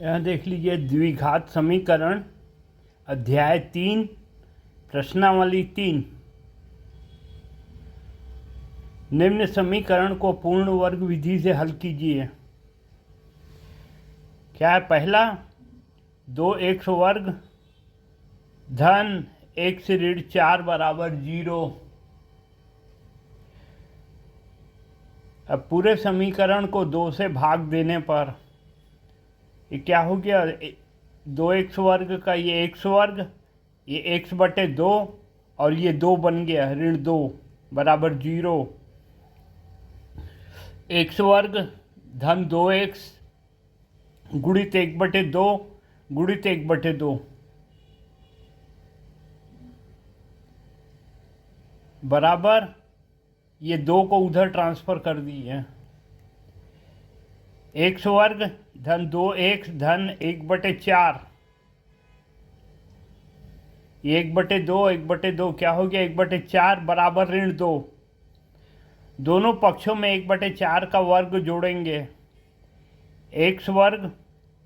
यहाँ देख लीजिए द्विघात समीकरण अध्याय 3 प्रश्नावली 3। निम्न समीकरण को पूर्ण वर्ग विधि से हल कीजिए। क्या है? पहला 2x वर्ग धन x ऋण 4 बराबर 0। अब पूरे समीकरण को 2 से भाग देने पर ये क्या हो गया? 2x वर्ग का ये x वर्ग, ये x बटे 2 और ये 2 बन गया ऋण 2 बराबर 0। x वर्ग धन 2x गुणित 1/2 गुणित 1/2 बराबर ये 2 को उधर ट्रांसफर कर दिए। x वर्ग धन 2x धन 1/4, ये 1/2 क्या हो गया? 1/4 बराबर ऋण 2। दोनों पक्षों में 1/4 का वर्ग जोड़ेंगे। x वर्ग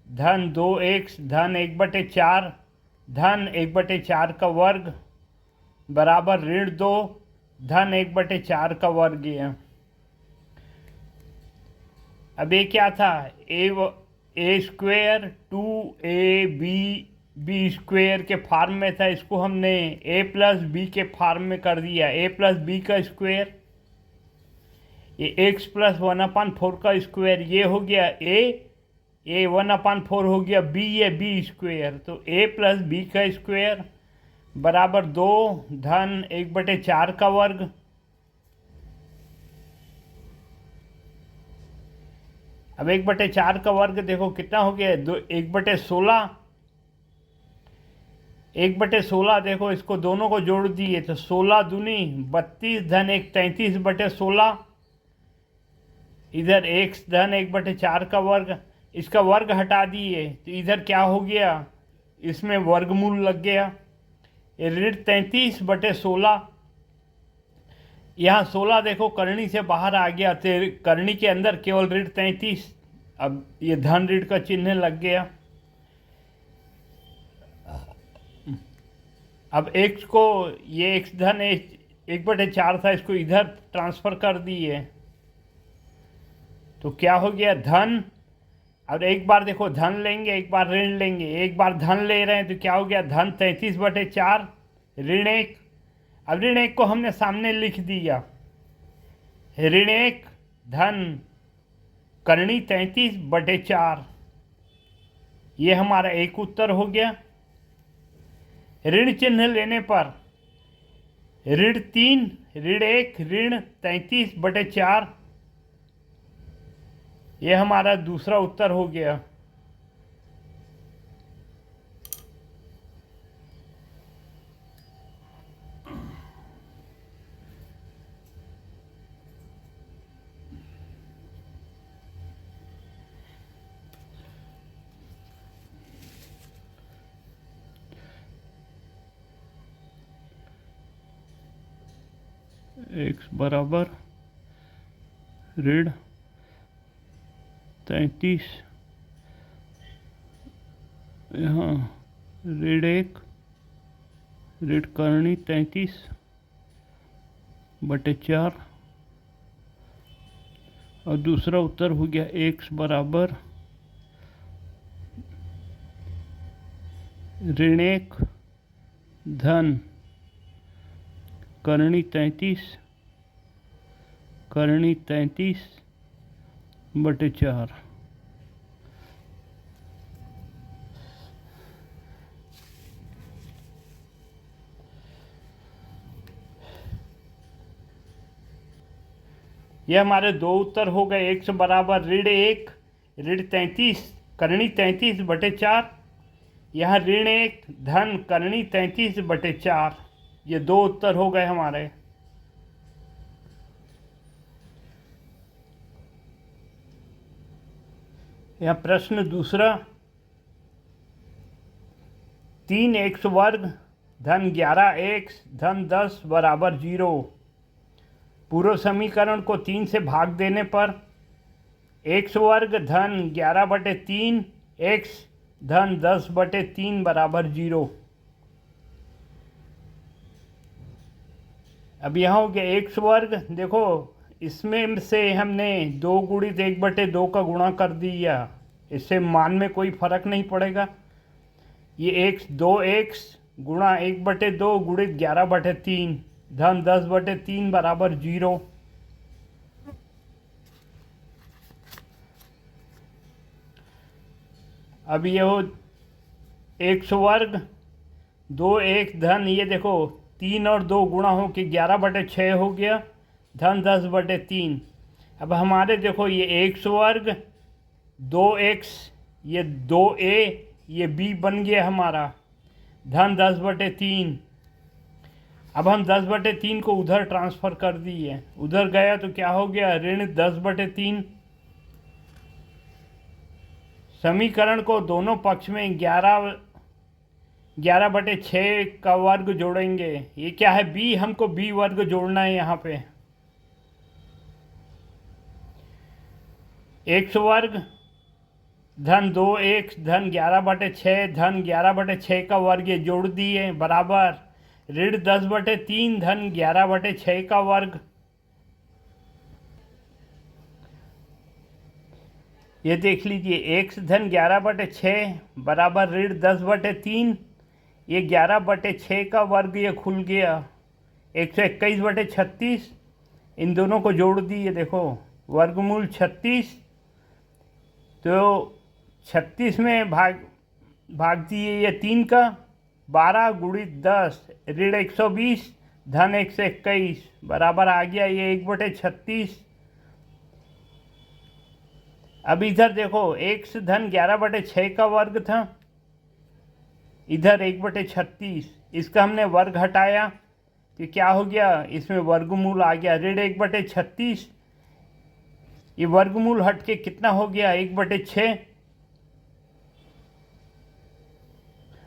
धन 2x धन 1/4 धन 1/4 का वर्ग बराबर ऋण 2 धन 1/4 का वर्ग है। अब ये क्या था? ए स्क्वेयर 2ab स्क्वेयर के फॉर्म में था, इसको हमने a प्लस बी के फॉर्म में कर दिया। a प्लस बी का स्क्वेयर, ये x प्लस 1/4 का स्क्वेयर, ये हो गया a 1/4 हो गया b, ये b स्क्वेयर। तो a प्लस बी का स्क्वेयर बराबर 2 धन 1/4 का वर्ग। अब 1/4 का वर्ग देखो कितना हो गया? 1/16। 1/16 देखो, इसको दोनों को जोड़ दिए तो 16 दूनी 32 धन 1 33/16। इधर x धन 1/4 का वर्ग, इसका वर्ग हटा दिए तो इधर क्या हो गया? इसमें वर्गमूल लग गया। ऋण 33/16। यहाँ 16 देखो करनी से बाहर आ गया तो करनी के अंदर केवल ऋण 33। अब ये धन ऋण का चिन्ह लग गया। अब x को, ये x धन 1/4 था, इसको इधर ट्रांसफर कर दिए तो क्या हो गया? धन। अब एक बार देखो धन लेंगे, एक बार ऋण लेंगे। एक बार धन ले रहे हैं तो क्या हो गया? धन 33/4 ऋण 1। अब ऋण 1 को हमने सामने लिख दिया। ऋण 1 धन करनी 33/4, ये हमारा एक उत्तर हो गया। ऋण चिन्ह लेने पर ऋण 3 ऋण 1 ऋण 33/4, ये हमारा दूसरा उत्तर हो गया। x बराबर ऋण 33, यहाँ ऋण 1 ऋण करनी 33/4 और दूसरा उत्तर हो गया x बराबर ऋण 1 धन करनी 33/4। ये हमारे दो उत्तर हो गए। x बराबर ऋण 1 ऋण 33 करनी 33/4, यहाँ ऋण 1 धन करनी 33/4, ये दो उत्तर हो गए हमारे। यह प्रश्न दूसरा 3x वर्ग धन 11x धन 10 बराबर 0। पूर्व समीकरण को 3 से भाग देने पर x वर्ग धन 11/3 एक्स धन 10/3 बराबर 0। अब यहाँ हो गया एक्स वर्ग। देखो इसमें से हमने 2 गुणित 1/2 का गुणा कर दिया, इससे मान में कोई फर्क नहीं पड़ेगा। ये एक्स 2x गुणा 1/2 गुणित 11/3 धन 10/3 बराबर 0। अब ये हो एक्स वर्ग 2x धन ये देखो 3 और 2 गुणा हो के 11/6 हो गया धन 10/3। अब हमारे देखो ये एक्स वर्ग 2x ये 2a ये b बन गया हमारा धन 10/3। अब हम 10/3 को उधर ट्रांसफ़र कर दिए, उधर गया तो क्या हो गया ऋण 10/3। समीकरण को दोनों पक्ष में 11/6 का वर्ग जोड़ेंगे। ये क्या है b, हमको b वर्ग जोड़ना है यहाँ पे। एक्स वर्ग धन 2x धन 11/6 धन 11/6 का वर्ग ये जोड़ दिए बराबर ऋण 10/3 धन 11/6 का वर्ग। ये देख लीजिए x धन 11/6 बराबर ऋण 10/3। ये 11/6 का वर्ग ये खुल गया 121/36। इन दोनों को जोड़ दिए, देखो वर्गमूल 36। तो 36 में भाग दिए ये 3 का 12 गुणित 10 ऋण 120 धन 121 बराबर आ गया ये 1/36। अब इधर देखो x धन 11/6 का वर्ग था, इधर 1/36, इसका हमने वर्ग हटाया तो क्या हो गया, इसमें वर्गमूल आ गया ऋण 1/36। ये वर्गमूल हट के कितना हो गया 1/6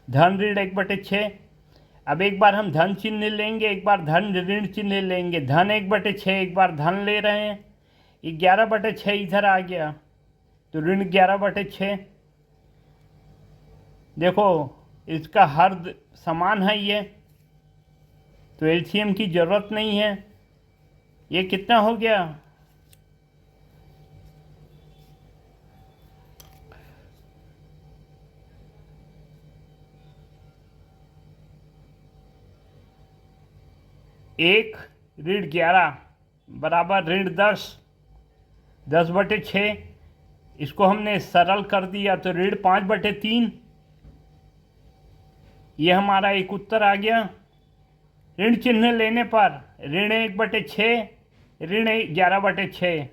धन ऋण 1/6। अब एक बार हम धन चिन्ह लेंगे, एक बार धन ऋण चिन्ह लेंगे। धन 1/6 एक बार धन ले रहे हैं, ये 11/6 इधर आ गया तो ऋण 11/6। देखो इसका हर समान है ये, तो एलसीएम की ज़रूरत नहीं है। ये कितना हो गया, एक ऋण 11 बराबर ऋण 10/6। इसको हमने सरल कर दिया तो ऋण 5/3। ये हमारा एक उत्तर आ गया। ऋण चिन्ह लेने पर ऋण 1/6 ऋण 11/6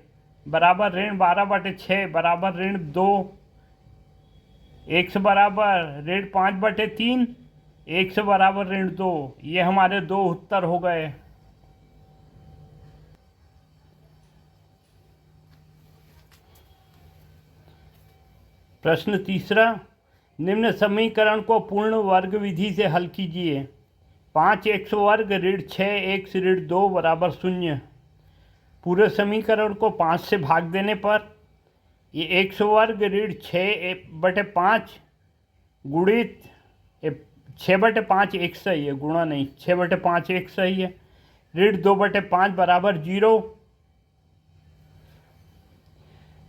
बराबर ऋण 12/6 बराबर ऋण 2। x बराबर ऋण 5/3 x बराबर ऋण 2। ये हमारे 2 उत्तर हो गए। प्रश्न तीसरा, निम्न समीकरण को पूर्ण वर्ग विधि से हल कीजिए। 5x वर्ग ऋण 6x ऋण 2 बराबर 0। पूरे समीकरण को 5 से भाग देने पर ये x वर्ग ऋण 6/5 गुणित 6/5 x सही है, गुणा नहीं, 6/5 x सही है, ऋण 2/5 बराबर 0।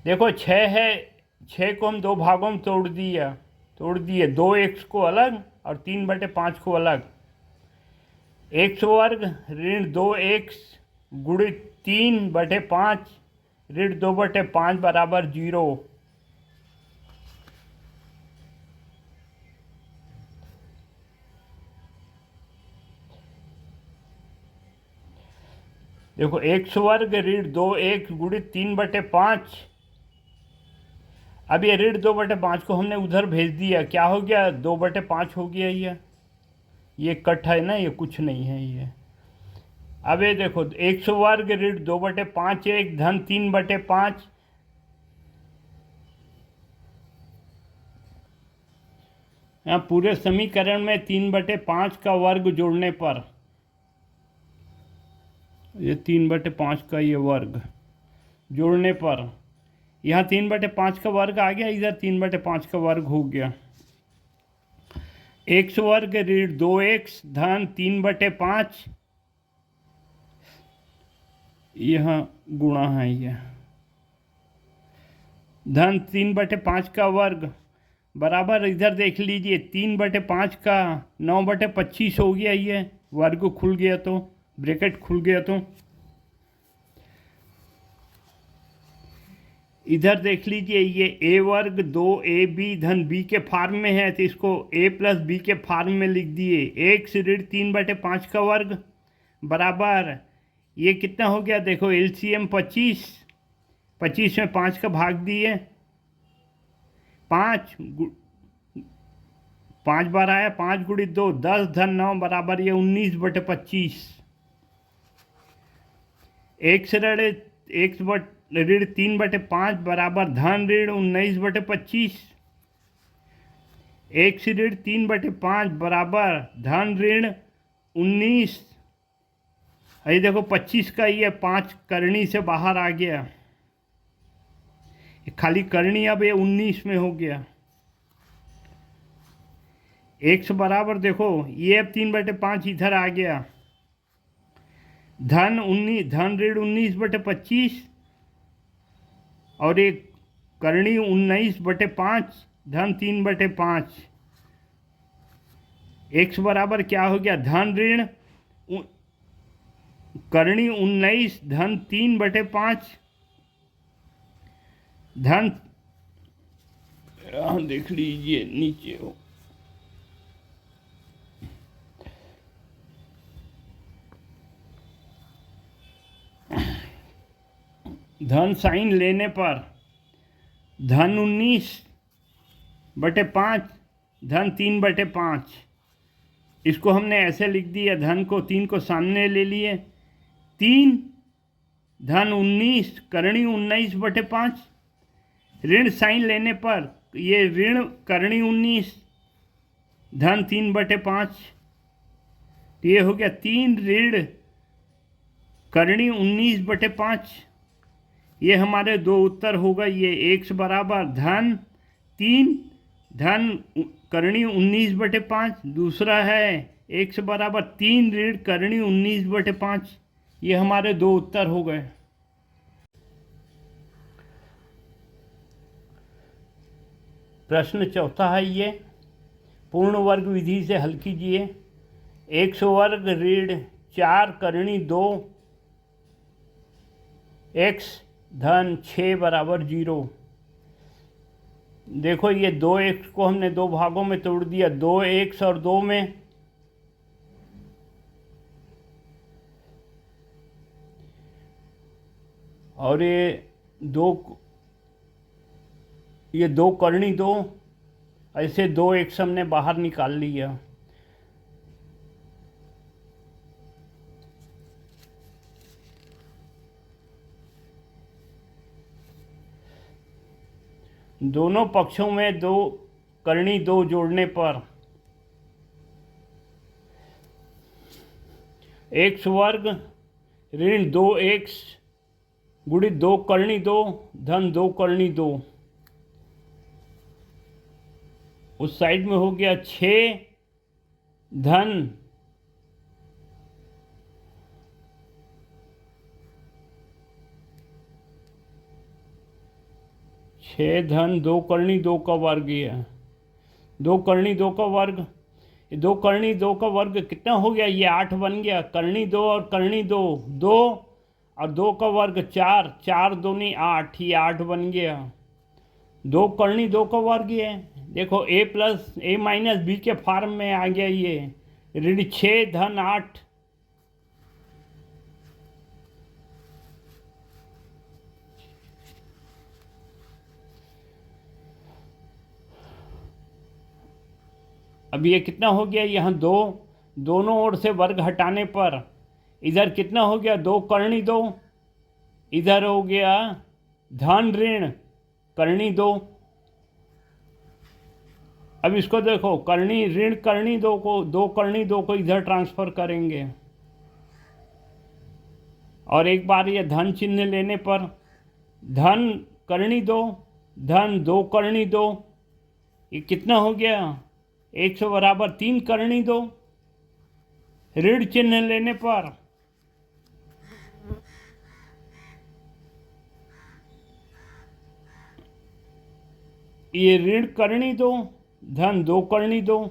देखो 6 है, 6 को हम 2 भागों में तोड़ दिए 2x को अलग और 3/5 को अलग। x वर्ग ऋण 2x गुणित 3/5 ऋण 2/5 बराबर 0। देखो x वर्ग ऋण 2x गुणित 3/5। अब ये ऋण 2/5 को हमने उधर भेज दिया, क्या हो गया 2/5 हो गया। ये कट है ना, ये कुछ नहीं है ये। अब ये देखो x वर्ग ऋण 2/5 एक धन 3/5। यहाँ पूरे समीकरण में 3/5 का वर्ग जोड़ने पर ये 3/5 का ये वर्ग जोड़ने पर यहाँ 3/5 का वर्ग आ गया, इधर 3/5 का वर्ग हो गया। x वर्ग ऋण 2x धन 3/5, यहाँ गुणा है, यह धन 3/5 का वर्ग बराबर, इधर देख लीजिए 3/5 का 9/25 हो गया, ये वर्ग खुल गया तो ब्रैकेट खुल गया। तो इधर देख लीजिए ये a वर्ग 2ab धन b के फॉर्म में है, तो इसको a प्लस b के फॉर्म में लिख दिए। x ऋण 3/5 का वर्ग बराबर, ये कितना हो गया देखो, एलसीएम 25, 25 में 5 का भाग दिए, 5 बार आया, 5 गुणित 2 10 धन 9 बराबर ये 19/25। x ऋण 3/5 बराबर धन ऋण 19/25। x ऋण 3/5 बराबर धन ऋण 19। अरे देखो 25 का ये 5 करनी से बाहर आ गया, खाली करनी अब ये 19 में हो गया। x बराबर देखो ये अब 3/5 इधर आ गया, धन ऋण 19/25 और एक करनी 19/5 धन 3/5। x बराबर क्या हो गया, धन ऋण करनी 19 धन 3/5 धन, देख लीजिए नीचे हो, धन साइन लेने पर धन 19/5 धन 3/5, इसको हमने ऐसे लिख दिया, धन को 3 को सामने ले लिए, 3 धन 19 करणी 19/5, ऋण साइन लेने पर ये ऋण करणी 19 धन 3/5, ये हो गया 3 ऋण करणी 19/5। ये हमारे दो उत्तर होगा, ये x बराबर धन 3 धन करणी 19/5, दूसरा है x बराबर 3 ऋण करणी 19/5। ये हमारे दो उत्तर हो गए। प्रश्न चौथा है, ये पूर्ण वर्ग विधि से हल कीजिए। x वर्ग ऋण 4 करणी 2 x धन 6 बराबर 0। देखो ये 2x को हमने दो भागों में तोड़ दिया, 2x और 2 में, और ये दो करणी 2, ऐसे 2x हमने बाहर निकाल लिया। दोनों पक्षों में 2 करणी 2 जोड़ने पर x वर्ग ऋण 2x गुणित 2 करणी 2 धन 2 करणी 2, उस साइड में हो गया 6 धन 6 धन 2 करणी 2 का वर्ग, है 2 करणी 2 का वर्ग, 2 करणी 2 का वर्ग कितना हो गया, ये 8 बन गया। करणी 2 और करणी 2 2 और 2 का वर्ग 4, 4 दूनी 8, ये 8 बन गया। 2 करणी 2 का वर्ग है, देखो a plus a minus b के फॉर्म में आ गया, ये ऋण 6 धन 8। अब ये कितना हो गया, यहाँ 2, दोनों ओर से वर्ग हटाने पर इधर कितना हो गया, 2 करणी 2, इधर हो गया धन ऋण करणी 2। अब इसको देखो, करणी ऋण करणी 2 को, 2 करणी 2 को इधर ट्रांसफर करेंगे, और एक बार ये धन चिन्ह लेने पर धन करनी 2 धन 2 करनी 2, ये कितना हो गया 100 बराबर 3 करनी 2। ऋण चिन्ह लेने पर ये ऋण करनी 2 धन 2 करनी 2,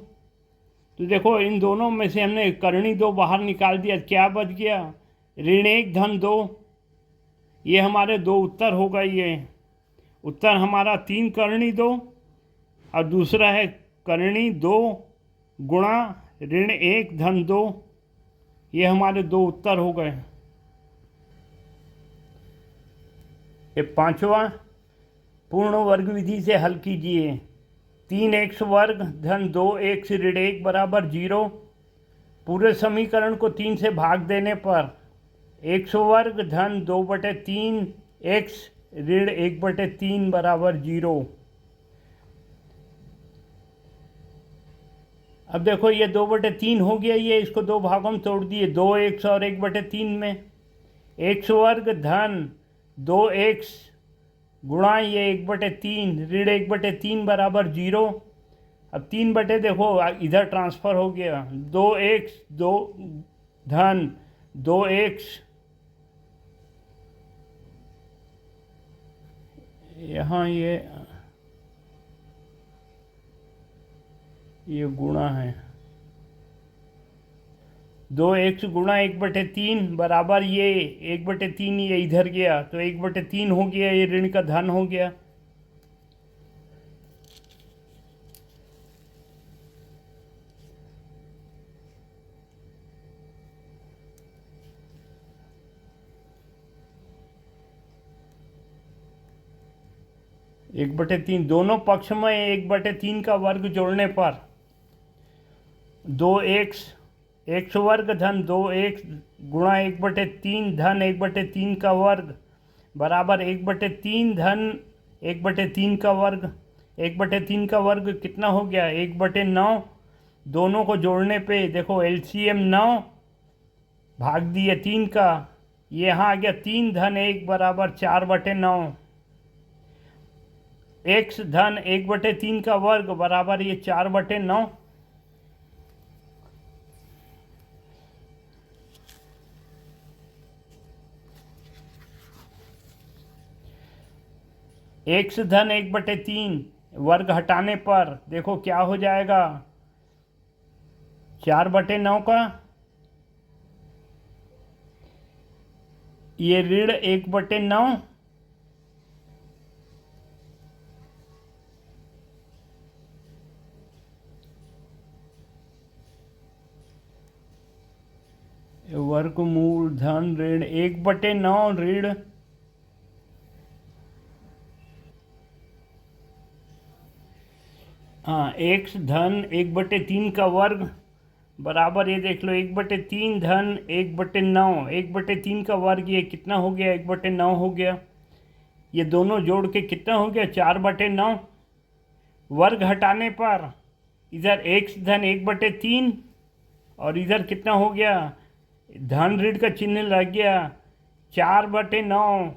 तो देखो इन दोनों में से हमने करनी 2 बाहर निकाल दिया, क्या बच गया ऋण 1 धन 2। ये हमारे 2 उत्तर हो गए। ये उत्तर हमारा 3 करनी 2 और दूसरा है करनी 2 गुणा ऋण 1 धन 2। ये हमारे 2 उत्तर हो गए। ये पांचवा पूर्ण वर्ग विधि से हल कीजिए। 3x वर्ग धन 2x ऋण 1 बराबर 0। पूरे समीकरण को 3 से भाग देने पर x वर्ग धन 2/3x ऋण 1/3 बराबर 0। अब देखो ये 2/3 हो गया, ये इसको 2 भागों में तोड़ दिए, 2x और 1/3 में। x वर्ग धन 2x गुणा ये 1/3 ऋण 1/3 बराबर 0। अब 3 बटे देखो इधर ट्रांसफ़र हो गया, 2x 2 धन 2x, यहाँ ये गुणा है, 2x गुणा 1/3 बराबर ये 1/3, ये इधर गया तो 1/3 हो गया, ये ऋण का धन हो गया। एक बटे तीन, दोनों पक्ष में 1/3 का वर्ग जोड़ने पर 2x वर्ग धन 2x गुणा 1/3 धन 1/3 का वर्ग बराबर 1/3 धन 1/3 का वर्ग। 1/3 का वर्ग कितना हो गया 1/9। दोनों को जोड़ने पे देखो LCM 9 भाग दिए 3 का, ये यहाँ आ गया 3 धन 1 बराबर 4/9। x धन 1/3 का वर्ग बराबर ये 4/9। x धन 1/3 वर्ग हटाने पर देखो क्या हो जाएगा 4/9 का, ये ऋण 1/9 वर्गमूल धन ऋण 1/9 ऋण x धन 1/3 का वर्ग बराबर ये देख लो 1/3 धन 1/9, 1/3 का वर्ग ये कितना हो गया 1/9 हो गया। ये दोनों जोड़ के कितना हो गया 4/9। वर्ग हटाने पर इधर x धन 1/3 और इधर कितना हो गया धन ऋण का चिन्ह लग गया 4/9,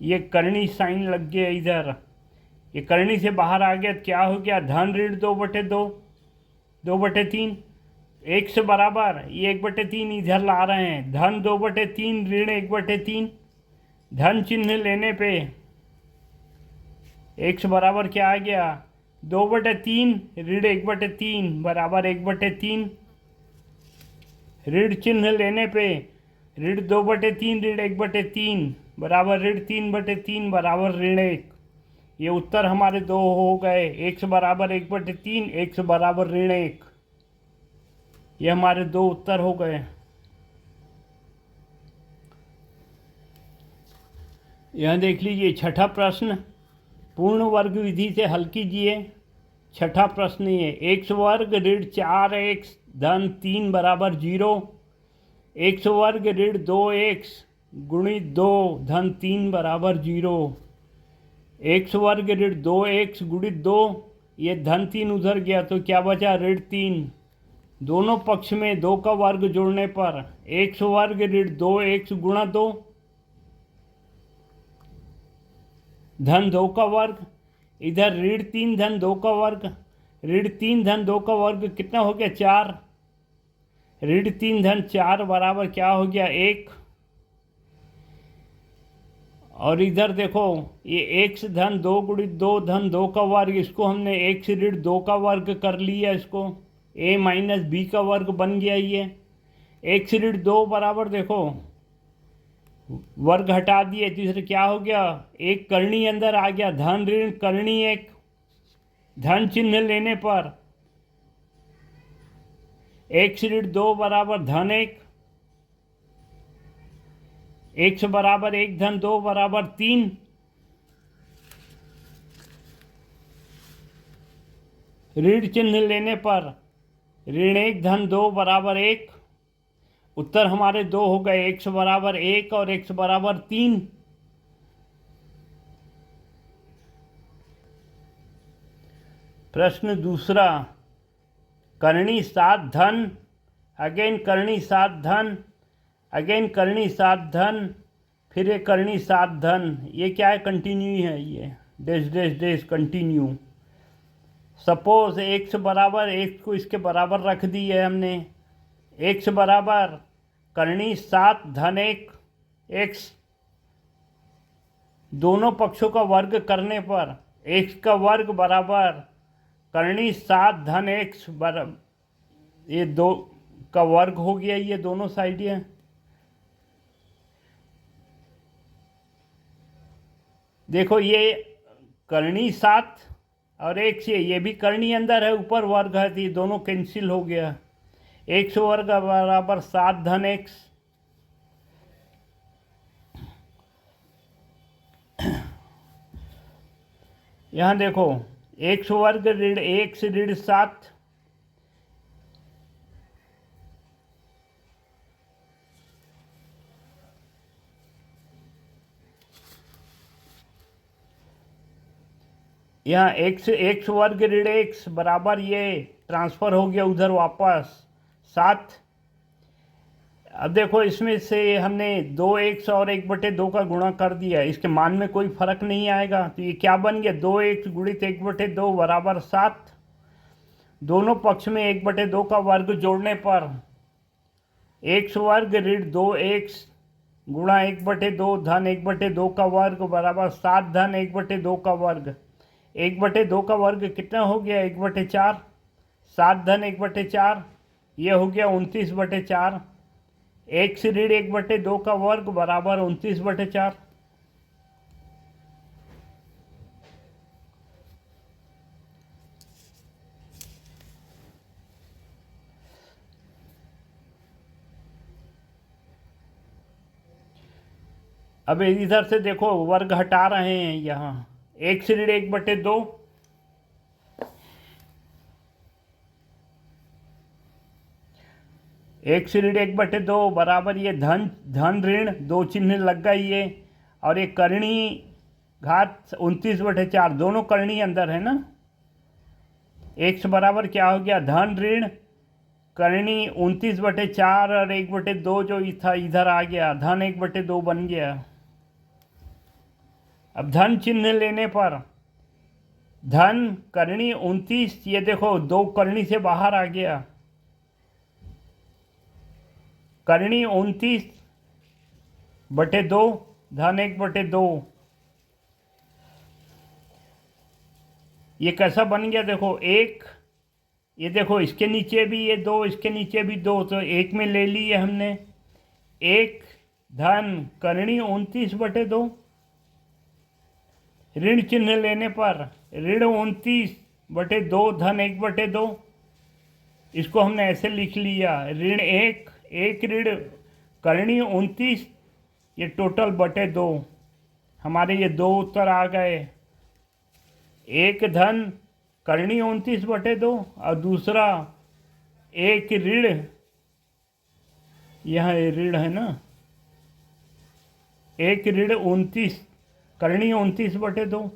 ये करनी साइन लग गया इधर, ये करनी से बाहर आ गया, क्या हो गया धन ऋण 2/2 2/3। x बराबर ये 1/3 इधर ला रहे हैं, धन 2/3 ऋण 1/3। धन चिन्ह लेने पे x बराबर क्या आ गया 2/3 ऋण 1/3 बराबर 1/3। ऋण चिन्ह लेने पे ऋण 2/3 ऋण 1/3 बराबर ऋण 3/3 बराबर ऋण 1। ये उत्तर हमारे 2 हो गए, x बराबर 1/3, x बराबर ऋण 1। ये हमारे 2 उत्तर हो गए। यहाँ देख लीजिए छठा प्रश्न, पूर्ण वर्ग विधि से हल कीजिए। छठा प्रश्न ये x वर्ग ऋण 4x धन 3 बराबर 0, x वर्ग ऋण 2x गुणित 2 धन 3 बराबर 0, x वर्ग ऋण 2x गुणित 2, ये धन 3 उधर गया तो क्या बचा ऋण 3। दोनों पक्ष में 2 का वर्ग जोड़ने पर x वर्ग ऋण 2x गुणा 2, धन 2 का वर्ग, इधर ऋण 3 धन 2 का वर्ग, ऋण 3 धन 2 का वर्ग कितना हो गया 4, ऋण 3 धन 4 बराबर क्या हो गया 1। और इधर देखो ये x धन 2 गुणित 2 धन 2 का वर्ग, इसको हमने x ऋण 2 का वर्ग कर लिया, इसको a माइनस बी का वर्ग बन गया ये। x ऋण 2 बराबर देखो वर्ग हटा दिए, तीसरे क्या हो गया एक करनी अंदर आ गया, धन ऋण करनी एक, धन चिन्ह लेने पर x ऋण 2 बराबर धन 1, x बराबर 1 धन 2 बराबर 3, ऋण चिन्ह लेने पर ऋण 1 धन 2 बराबर 1, उत्तर हमारे 2 हो गए, x बराबर 1 और x बराबर 3। प्रश्न दूसरा, करनी 7 धन, अगेन करनी 7 धन, अगेन करनी 7 धन, फिर एक करनी 7 धन, ये क्या है कंटिन्यू है, ये dash dash dash continue. Suppose x बराबर, x को इसके बराबर रख दी है हमने, x बराबर करनी 7 धन 1 x, दोनों पक्षों का वर्ग करने पर x का वर्ग बराबर करनी 7 धन x बराबर, ये 2 का वर्ग हो गया, ये दोनों साइड है। देखो ये करनी 7 और एक से ये भी करनी अंदर है, ऊपर वर्ग है, तो ये दोनों कैंसिल हो गया, x वर्ग बराबर 7 धन x। यहाँ देखो x वर्ग ऋण 1 से ऋण 7, यहाँ x वर्ग ऋण x बराबर ये ट्रांसफ़र हो गया उधर वापस 7। अब देखो इसमें से हमने 2x और 1/2 का गुणा कर दिया, इसके मान में कोई फर्क नहीं आएगा, तो ये क्या बन गया 2x गुणित 1/2 बराबर 7। दोनों पक्ष में 1/2 का वर्ग जोड़ने पर x वर्ग ऋण 2x गुणा 1/2 धन 1/2 का वर्ग बराबर 7 धन 1/2 का वर्ग, 1/2 का वर्ग कितना हो गया 1/4, 7 धन 1/4, ये हो गया 29/4, x ऋण 1/2 का वर्ग बराबर 29/4। अब इधर से देखो वर्ग हटा रहे हैं, यहाँ x ऋण 1/2, x ऋण 1/2 बराबर ये धन ऋण 2 चिन्ह लग गई ये, और ये करनी घात 29/4, दोनों करनी अंदर है ना, x बराबर क्या हो गया धन ऋण करनी 29/4 और 1/2 जो था इधर आ गया, धन 1/2 बन गया। अब धन चिन्ह लेने पर धन करनी 29, ये देखो 2 करनी से बाहर आ गया, करनी 29/2 धन 1/2, ये कैसा बन गया देखो 1, ये देखो इसके नीचे भी ये 2, इसके नीचे भी 2, तो 1 में ले लिए हमने, 1 धन करनी 29/2, ऋण चिन्ह लेने पर ऋण 29/2 धन 1/2, इसको हमने ऐसे लिख लिया, ऋण 1 ऋण करनी 29, ये टोटल बटे 2, हमारे ये 2 उत्तर आ गए, एक धन करनी 29/2 और दूसरा एक ऋण, यहाँ ऋण है ना, एक ऋण 29 करनी 29/2।